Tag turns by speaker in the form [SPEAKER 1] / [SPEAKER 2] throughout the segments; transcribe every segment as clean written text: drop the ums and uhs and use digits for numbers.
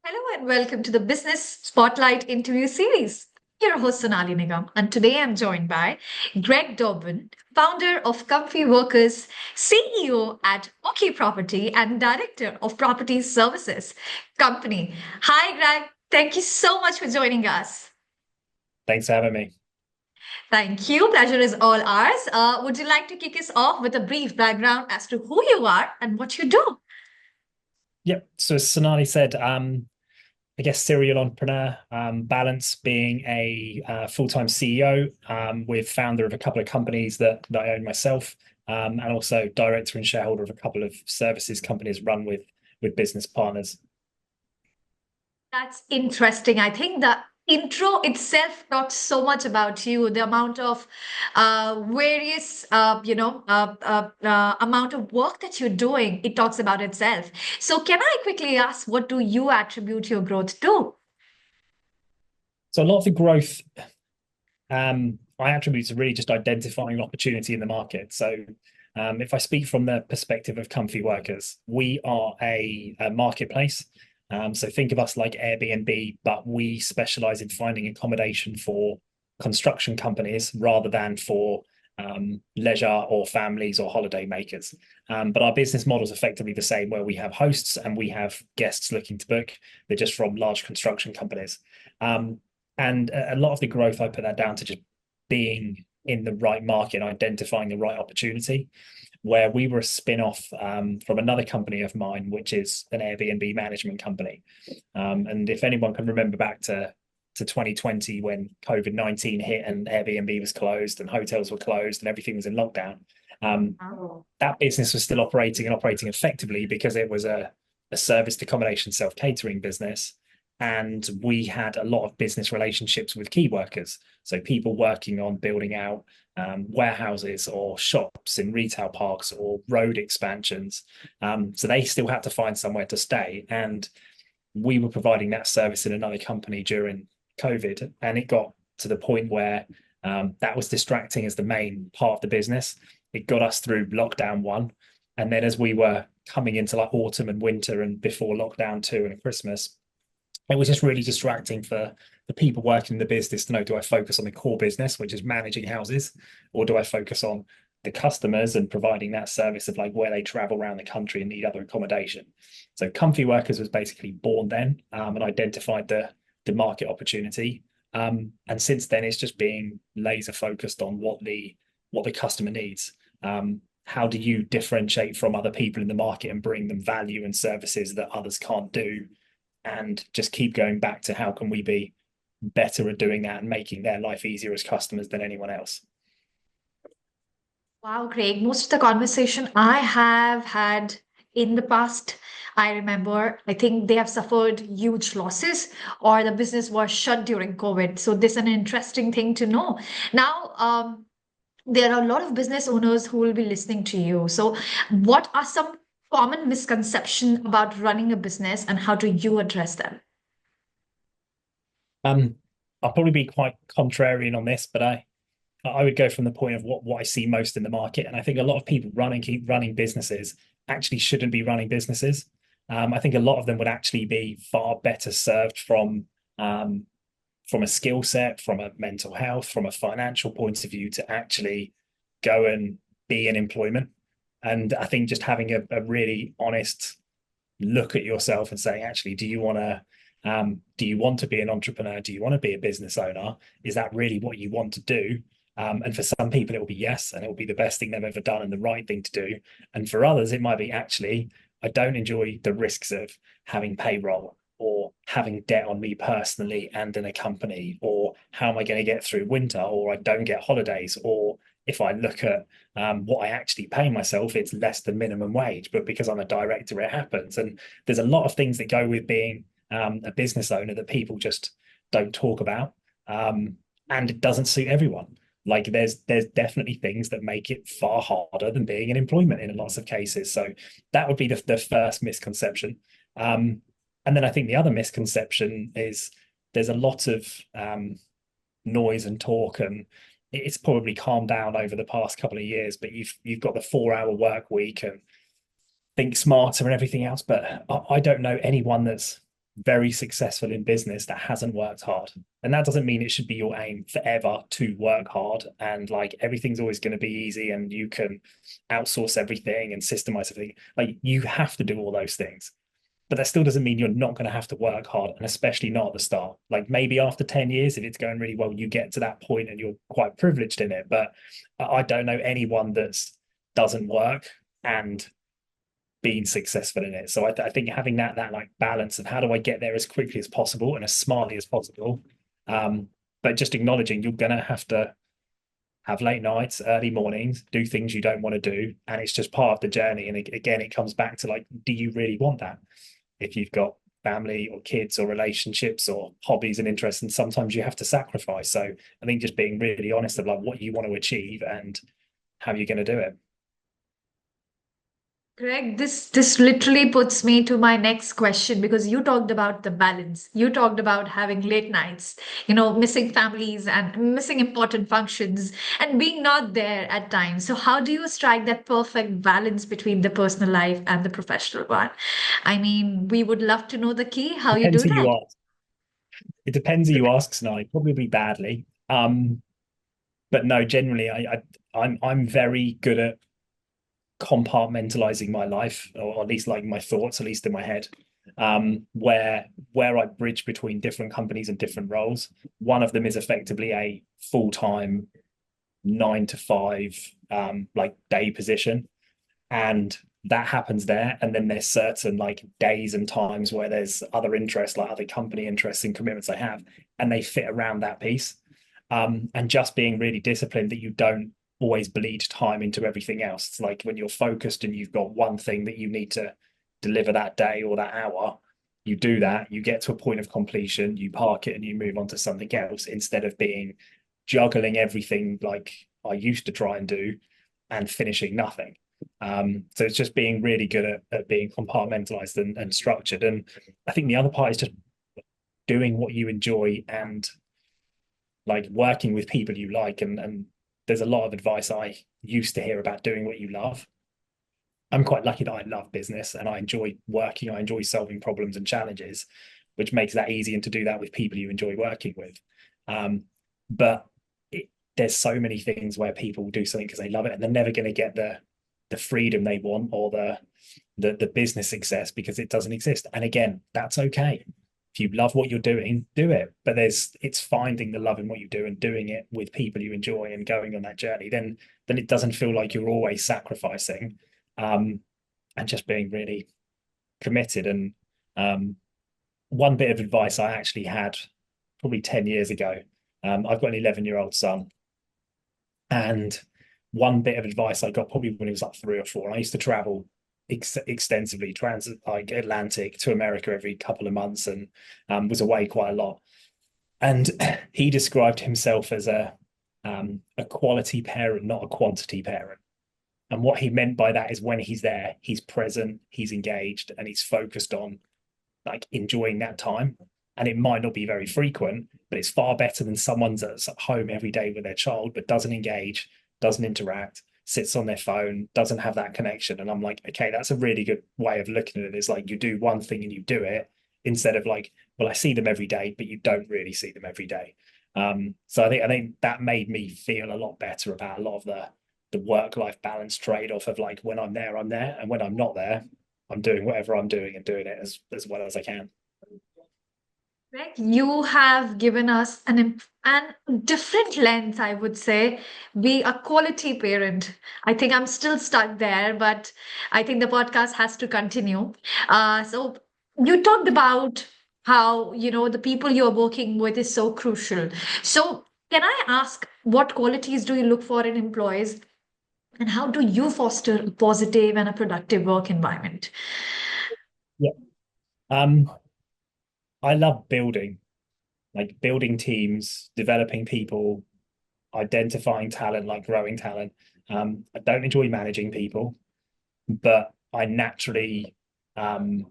[SPEAKER 1] Hello and welcome to the Business Spotlight interview series. Your host Sonali Nigam, and today I'm joined by Greg Dorban, founder of Comfy Workers, CEO at OK Property, and director of Property Services Company. Hi, Greg. Thank you so much for joining us.
[SPEAKER 2] Thanks for having me.
[SPEAKER 1] Thank you. Pleasure is all ours. Would you like to kick us off with a brief background as to who you are and what you do?
[SPEAKER 2] Yep. So as Sonali said, I guess serial entrepreneur, balance being a full-time CEO, with founder of a couple of companies that I own myself, and also director and shareholder of a couple of services companies run with business partners.
[SPEAKER 1] That's interesting. I think the intro itself talks so much about you, the amount of various, amount of work that you're doing. It talks about itself. So, can I quickly ask, what do you attribute your growth to?
[SPEAKER 2] So a lot of the growth I attribute to really just identifying opportunity in the market. So if I speak from the perspective of Comfy Workers, we are a marketplace. So think of us like Airbnb, but we specialize in finding accommodation for construction companies rather than for leisure or families or holiday makers. But our business model is effectively the same, where we have hosts and we have guests looking to book. They're just from large construction companies. And a lot of the growth, I put that down to just being in the right market, identifying the right opportunity, where we were a spin-off from another company of mine, which is an Airbnb management company. And if anyone can remember back to 2020 when COVID-19 hit and Airbnb was closed and hotels were closed and everything was in lockdown,
[SPEAKER 1] Oh.
[SPEAKER 2] that business was still operating and operating effectively because it was a serviced accommodation self-catering business. And we had a lot of business relationships with key workers. So people working on building out warehouses or shops in retail parks or road expansions. So they still had to find somewhere to stay. And we were providing that service in another company during COVID. And it got to the point where that was distracting as the main part of the business. It got us through lockdown one. And then as we were coming into like autumn and winter and before lockdown two and Christmas, it was just really distracting for the people working in the business to know, do I focus on the core business, which is managing houses, or do I focus on the customers and providing that service of like where they travel around the country and need other accommodation? So Comfy Workers was basically born then, and identified the market opportunity. And since then, it's just being laser focused on what the customer needs. How do you differentiate from other people in the market and bring them value and services that others can't do? And just keep going back to how can we be better at doing that and making their life easier as customers than anyone else.
[SPEAKER 1] Wow, Craig. Most of the conversation I have had in the past, I remember, I think they have suffered huge losses or the business was shut during COVID. So this is an interesting thing to know. Now, there are a lot of business owners who will be listening to you. So what are some common misconceptions about running a business and how do you address them?
[SPEAKER 2] Um, I'll probably be quite contrarian on this, but I would go from the point of what I see most in the market. And I think a lot of people keep running businesses actually shouldn't be running businesses. I think a lot of them would actually be far better served from a skill set, from a mental health, from a financial point of view to actually go and be in employment. And I think just having a really honest look at yourself and saying, actually, do you want to be an entrepreneur? Do you want to be a business owner? Is that really what you want to do? And for some people, it will be yes, and it will be the best thing they've ever done and the right thing to do. And for others, it might be actually, I don't enjoy the risks of having payroll or having debt on me personally and in a company, or how am I going to get through winter, or I don't get holidays, or if I look at what I actually pay myself, it's less than minimum wage, but because I'm a director, it happens. And there's a lot of things that go with being a business owner that people just don't talk about, and it doesn't suit everyone. Like there's definitely things that make it far harder than being in employment in lots of cases. So that would be the first misconception. And then I think the other misconception is there's a lot of noise and talk, and it's probably calmed down over the past couple of years, but you've got the 4-hour work week and think smarter and everything else. But I don't know anyone that's very successful in business that hasn't worked hard. And that doesn't mean it should be your aim forever to work hard and like everything's always going to be easy and you can outsource everything and systemize everything. Like you have to do all those things. But that still doesn't mean you're not going to have to work hard, and especially not at the start. Like maybe after 10 years, if it's going really well, you get to that point and you're quite privileged in it. But I don't know anyone that's doesn't work and being successful in it. So I think having that like balance of how do I get there as quickly as possible and as smartly as possible, but just acknowledging you're gonna have to have late nights, early mornings, do things you don't want to do, and it's just part of the journey. And again, it comes back to like, do you really want that? If you've got family or kids or relationships or hobbies and interests, and sometimes you have to sacrifice. So I think just being really honest about what you want to achieve and how you're going to do it.
[SPEAKER 1] Greg, this literally puts me to my next question because you talked about the balance. You talked about having late nights, missing families and missing important functions and being not there at times. So how do you strike that perfect balance between the personal life and the professional one? I mean, we would love to know the key, how you
[SPEAKER 2] Depends
[SPEAKER 1] do
[SPEAKER 2] who you
[SPEAKER 1] that.
[SPEAKER 2] ask. It depends who you ask, Sonali. Probably badly. But no, generally, I'm very good at compartmentalizing my life, or at least like my thoughts, at least in my head. Where I bridge between different companies and different roles. One of them is effectively a full-time 9 to 5 like day position, and that happens there. And then there's certain like days and times where there's other interests, like other company interests and commitments I have, and they fit around that piece. And just being really disciplined that you don't always bleed time into everything else. It's like when you're focused and you've got one thing that you need to deliver that day or that hour, you do that, you get to a point of completion, you park it and you move on to something else instead of being juggling everything like I used to try and do and finishing nothing. So it's just being really good at being compartmentalized and structured. And I think the other part is just doing what you enjoy and like working with people you like. And there's a lot of advice I used to hear about doing what you love. I'm quite lucky that I love business and I enjoy working. I enjoy solving problems and challenges, which makes that easy, and to do that with people you enjoy working with. But there's so many things where people do something because they love it and they're never going to get the freedom they want or the business success because it doesn't exist. And again, that's okay. If you love what you're doing, do it. But it's finding the love in what you do and doing it with people you enjoy and going on that journey. Then it doesn't feel like you're always sacrificing, and just being really committed. And one bit of advice I actually had probably 10 years ago. I've got an 11-year-old son, and one bit of advice I got probably when he was like 3 or 4. I used to travel extensively, like Atlantic to America every couple of months, and was away quite a lot. And he described himself as a quality parent, not a quantity parent. And what he meant by that is when he's there, he's present, he's engaged, and he's focused on like enjoying that time. And it might not be very frequent, but it's far better than someone that's at home every day with their child, but doesn't engage, doesn't interact, sits on their phone, doesn't have that connection. And I'm like, okay, that's a really good way of looking at it. It's like you do one thing and you do it instead of like, well, I see them every day, but you don't really see them every day. So I think that made me feel a lot better about a lot of the work-life balance trade-off of like when I'm there, and when I'm not there, I'm doing whatever I'm doing and doing it as well as I can.
[SPEAKER 1] Greg, you have given us an different lens, I would say. Be a quality parent. I think I'm still stuck there, but I think the podcast has to continue. So you talked about how, the people you're working with is so crucial. So can I ask what qualities do you look for in employees and how do you foster a positive and a productive work environment?
[SPEAKER 2] Yeah. Um, I love like building teams, developing people, identifying talent, like growing talent. I don't enjoy managing people, but I naturally can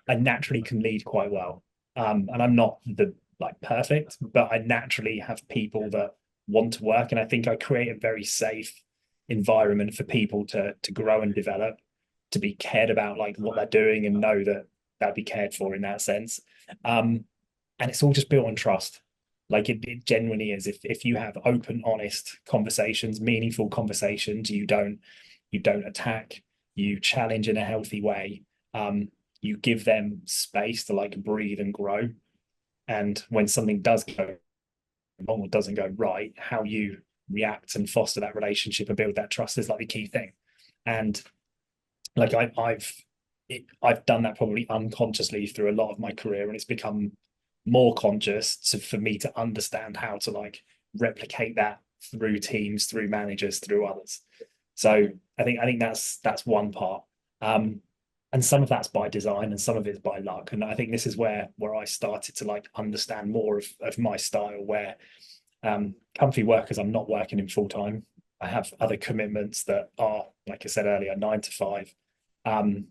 [SPEAKER 2] lead quite well. And I'm not the like perfect, but I naturally have people that want to work, and I think I create a very safe environment for people to grow and develop, to be cared about like what they're doing, and know that they'll be cared for in that sense. And it's all just built on trust. Like it genuinely is. If you have open, honest conversations, meaningful conversations, you don't attack, you challenge in a healthy way. You give them space to like breathe and grow. And when something does go wrong or doesn't go right, how you react and foster that relationship and build that trust is like the key thing. And like I've done that probably unconsciously through a lot of my career, and it's become more conscious for me to understand how to like replicate that through teams, through managers, through others. So I think that's one part. Um, and some of that's by design and some of it's by luck. And I think this is where I started to like understand more of my style, where comfy workers, I'm not working in full time. I have other commitments that are, like I said earlier, 9 to 5. Um,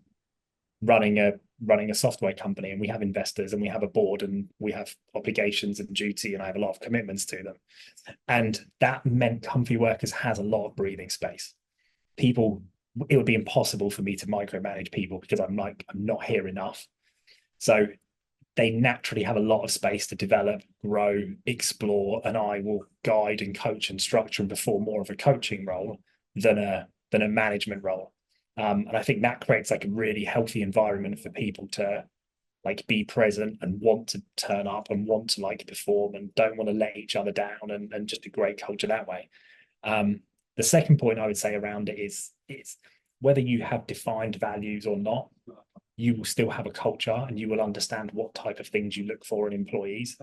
[SPEAKER 2] running a software company, and we have investors and we have a board and we have obligations and duty, and I have a lot of commitments to them. And that meant comfy workers has a lot of breathing space. People, it would be impossible for me to micromanage people because I'm not here enough. So they naturally have a lot of space to develop, grow, explore, and I will guide and coach and structure and perform more of a coaching role than a management role. And I think that creates like a really healthy environment for people to like be present and want to turn up and want to like perform and don't want to let each other down, and just a great culture that way. The second point I would say around it is it's whether you have defined values or not, you will still have a culture and you will understand what type of things you look for in employees.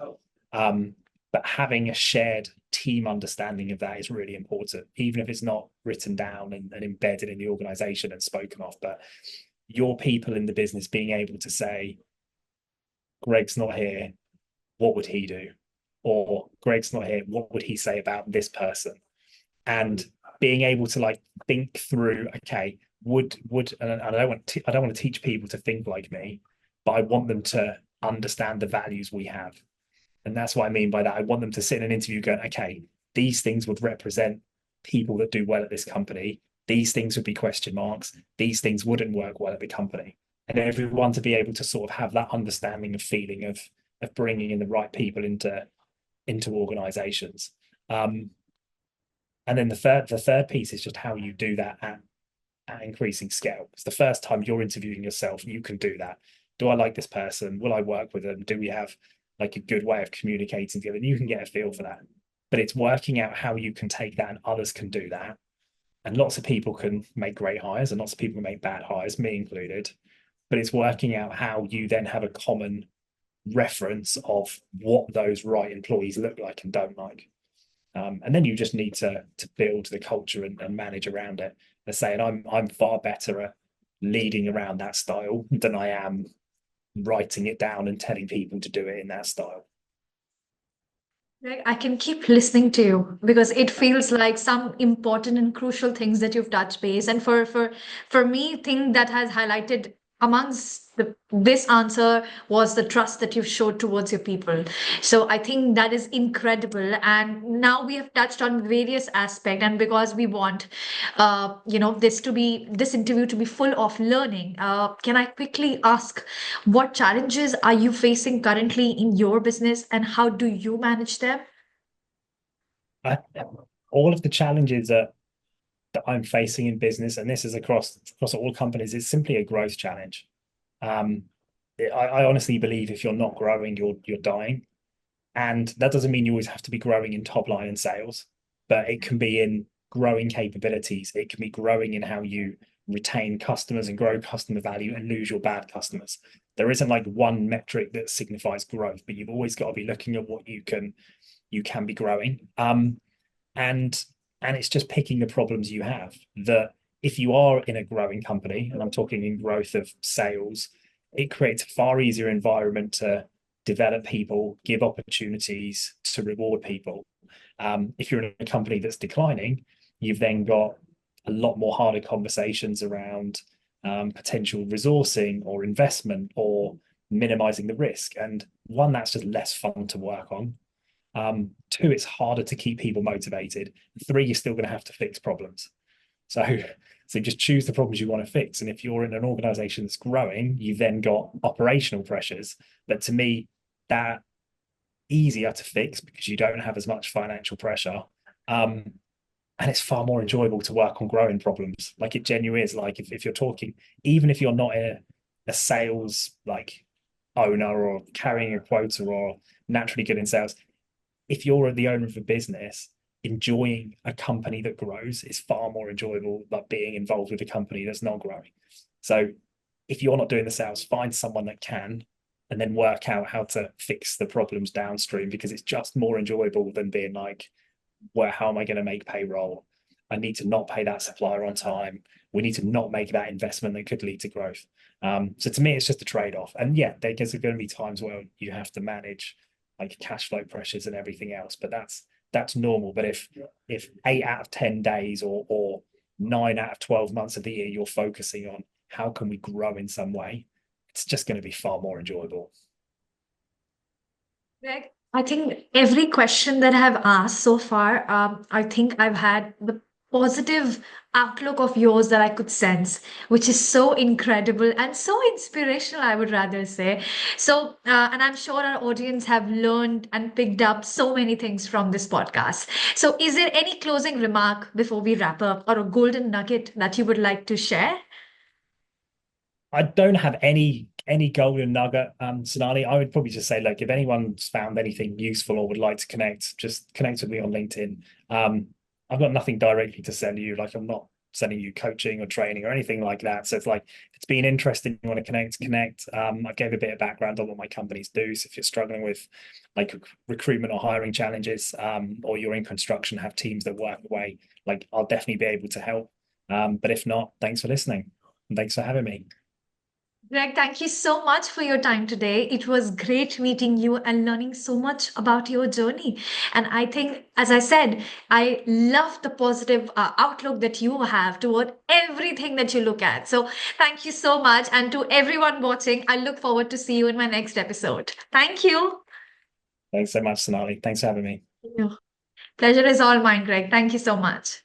[SPEAKER 2] But having a shared team understanding of that is really important, even if it's not written down and embedded in the organization and spoken of. But your people in the business being able to say, Greg's not here, what would he do? Or Greg's not here, what would he say about this person? And being able to like think through, okay, would and I don't want to teach people to think like me, but I want them to understand the values we have. And that's what I mean by that. I want them to sit in an interview going, okay, these things would represent people that do well at this company. These things would be question marks. These things wouldn't work well at the company. And everyone to be able to sort of have that understanding of feeling of bringing in the right people into organizations. And then the third piece is just how you do that at increasing scale. It's the first time you're interviewing yourself, you can do that. Do I like this person? Will I work with them? Do we have like a good way of communicating together? And you can get a feel for that. But it's working out how you can take that and others can do that. And lots of people can make great hires and lots of people can make bad hires, me included. But it's working out how you then have a common reference of what those right employees look like and don't like. And then you just need to build the culture and manage around it. They're saying I'm far better at leading around that style than I am writing it down and telling people to do it in that style.
[SPEAKER 1] Like, I can keep listening to you because it feels like some important and crucial things that you've touched base. And for me, thing that has highlighted amongst this answer was the trust that you've showed towards your people. So I think that is incredible. And now we have touched on various aspects, and because we want, this interview to be full of learning. Can I quickly ask, what challenges are you facing currently in your business, and how do you manage them?
[SPEAKER 2] I, all of the challenges that I'm facing in business, and this is across all companies, is simply a growth challenge. Um, I honestly believe if you're not growing, you're dying, and that doesn't mean you always have to be growing in top line and sales, but it can be in growing capabilities. It can be growing in how you retain customers and grow customer value and lose your bad customers. There isn't like one metric that signifies growth, but you've always got to be looking at what you can be growing. And it's just picking the problems you have. That if you are in a growing company, and I'm talking in growth of sales, it creates a far easier environment to develop people, give opportunities, to reward people. If you're in a company that's declining, you've then got a lot more harder conversations around potential resourcing or investment or minimizing the risk. And one, that's just less fun to work on. Two, it's harder to keep people motivated. Three, you're still going to have to fix problems. So, so just choose the problems you want to fix. And if you're in an organization that's growing, you've then got operational pressures. But to me, that easier to fix because you don't have as much financial pressure. Um, and it's far more enjoyable to work on growing problems. Like it genuinely is. Like if you're talking, even if you're not a sales like owner or carrying a quota or naturally good in sales, if you're the owner of a business, enjoying a company that grows is far more enjoyable than being involved with a company that's not growing. So if you're not doing the sales, find someone that can and then work out how to fix the problems downstream because it's just more enjoyable than being like, where how am I going to make payroll? I need to not pay that supplier on time. We need to not make that investment that could lead to growth. So to me, it's just a trade-off. And yeah, there's going to be times where you have to manage like cash flow pressures and everything else, but that's normal. But if 8 out of 10 days or 9 out of 12 months of the year you're focusing on how can we grow in some way, it's just going to be far more enjoyable.
[SPEAKER 1] Greg, I think every question that I have asked so far, I think I've had the positive outlook of yours that I could sense, which is so incredible and so inspirational, I would rather say. So, and I'm sure our audience have learned and picked up so many things from this podcast. So, is there any closing remark before we wrap up or a golden nugget that you would like to share?
[SPEAKER 2] I don't have any golden nugget, Sonali. I would probably just say, like, if anyone's found anything useful or would like to connect, just connect with me on LinkedIn. I've got nothing directly to sell you. Like, I'm not sending you coaching or training or anything like that. So it's like, if it's been interesting, you want to connect, connect. I gave a bit of background on what my companies do. So if you're struggling with like recruitment or hiring challenges, or you're in construction, have teams that work away, like I'll definitely be able to help. But if not, thanks for listening and thanks for having me.
[SPEAKER 1] Greg, thank you so much for your time today. It was great meeting you and learning so much about your journey. And I think, as I said, I love the positive outlook that you have toward everything that you look at. So thank you so much. And to everyone watching, I look forward to see you in my next episode. Thank you.
[SPEAKER 2] Thanks so much, Sonali. Thanks for having me.
[SPEAKER 1] Pleasure is all mine, Greg. Thank you so much.